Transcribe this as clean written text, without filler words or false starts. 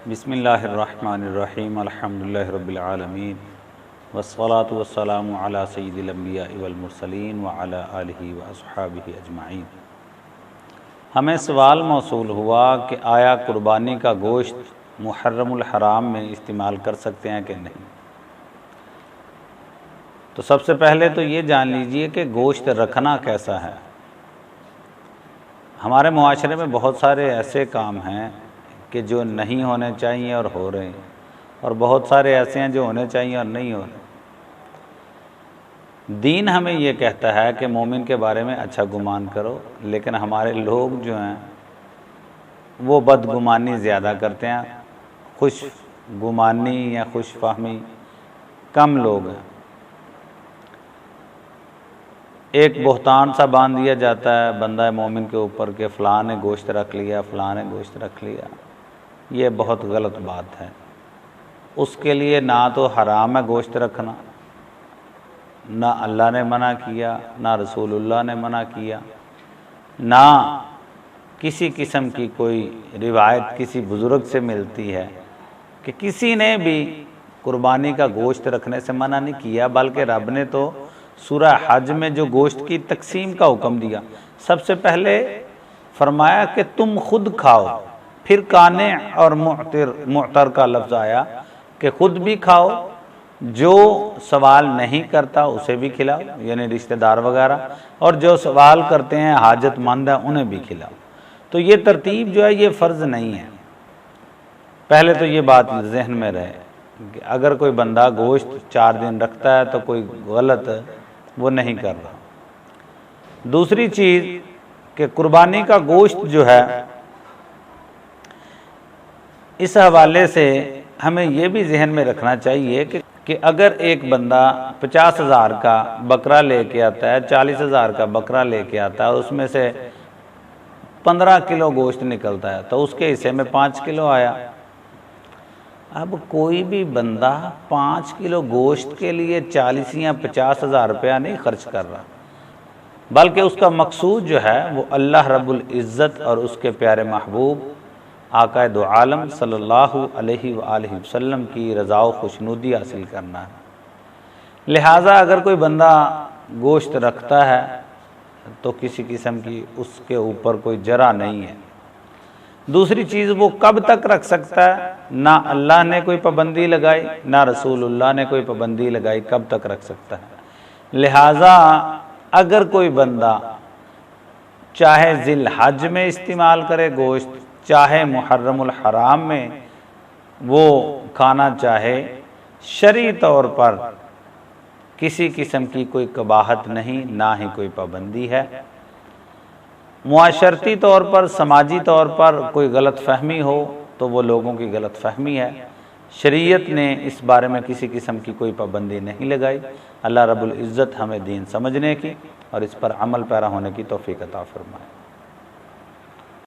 बिस्मिल्लाहिर्रहमानिर्रहीम अल्हम्दुलिल्लाहि रब्बिल आलमीन वस्सलातु वस्सलामु अला सय्यिदिल अंबिया वल मुरसलीन व अला आलिहि व अस्हाबिहि अजमाइन। हमें सवाल मौसूल हुआ कि आया कुर्बानी का गोश्त मुहर्रमुल हराम में इस्तेमाल कर सकते हैं कि नहीं। तो सबसे पहले तो ये जान लीजिए कि गोश्त रखना कैसा है। हमारे मुआशरे में बहुत सारे ऐसे काम हैं कि जो नहीं होने चाहिए और हो रहे हैं, और बहुत सारे ऐसे हैं जो होने चाहिए और नहीं हो रहे। दीन हमें ये कहता है कि मोमिन के बारे में अच्छा गुमान करो, लेकिन हमारे लोग जो हैं वो बदगुमानी ज़्यादा करते हैं, खुश गुमानी या खुश फहमी कम लोग हैं। एक बोहतान सा बांध दिया जाता है बंदा मोमिन के ऊपर के फ़लाँ ने गोश्त रख लिया, फ़लाँ ने गोश्त रख लिया। ये बहुत गलत बात है। उसके लिए ना तो हराम है गोश्त रखना, ना अल्लाह ने मना किया, ना रसूलुल्लाह ने मना किया, ना किसी किस्म की कोई रिवायत किसी बुज़ुर्ग से मिलती है कि किसी ने भी कुर्बानी का गोश्त रखने से मना नहीं किया। बल्कि रब ने तो सूरह हज में जो गोश्त की तकसीम का हुक्म दिया, सबसे पहले फरमाया कि तुम खुद खाओ, फिर काने और मुअतर का लफ्ज़ आया कि खुद भी खाओ, जो सवाल नहीं करता उसे भी खिलाओ, यानी रिश्तेदार वगैरह, और जो सवाल करते हैं हाजतमंद है उन्हें भी खिलाओ। तो ये तरतीब जो है ये फ़र्ज़ नहीं है। पहले तो ये बात जहन में रहे कि अगर कोई बंदा गोश्त 4 दिन रखता है तो कोई गलत वो नहीं कर रहा। दूसरी चीज़ कि कुर्बानी का गोश्त जो है, इस हवाले से हमें ये भी जहन में रखना चाहिए कि अगर एक बंदा 50,000 का बकरा लेके आता है, 40,000 का बकरा लेके आता है और उसमें से 15 किलो गोश्त निकलता है तो उसके हिस्से में 5 किलो आया। अब कोई भी बंदा 5 किलो गोश्त के लिए 40 या 50,000 रुपया नहीं खर्च कर रहा, बल्कि उसका मकसूद जो है वो अल्लाह रब्बुल इज़्ज़त और उसके प्यारे महबूब आक़ाए दो आलम सल्लल्लाहु अलैहि वआलिहि वसल्लम की रज़ा व खुशनुदी हासिल करना है। लिहाजा अगर कोई बंदा गोश्त रखता है तो किसी किस्म की उसके ऊपर कोई जरा नहीं है। दूसरी चीज़, वो कब तक रख सकता है, ना अल्लाह ने कोई पाबंदी लगाई, ना रसूलुल्लाह ने कोई पाबंदी लगाई कब तक रख सकता है। लिहाजा अगर कोई बंदा चाहे ज़िल हज में इस्तेमाल करे गोश्त, चाहे मुहर्रमुल हराम में वो खाना चाहे, शरई तौर पर किसी किस्म की कोई कबाहत नहीं, ना ही कोई पाबंदी है। मुआशरती तौर पर, समाजी तौर पर कोई गलत फहमी हो तो वो लोगों की गलत फहमी है। शरीयत ने इस बारे में किसी किस्म की कोई पाबंदी नहीं लगाई। अल्लाह रब्बुल इज़्ज़त हमें दीन समझने की और इस पर अमल पैरा होने की तौफीक अता फरमाए।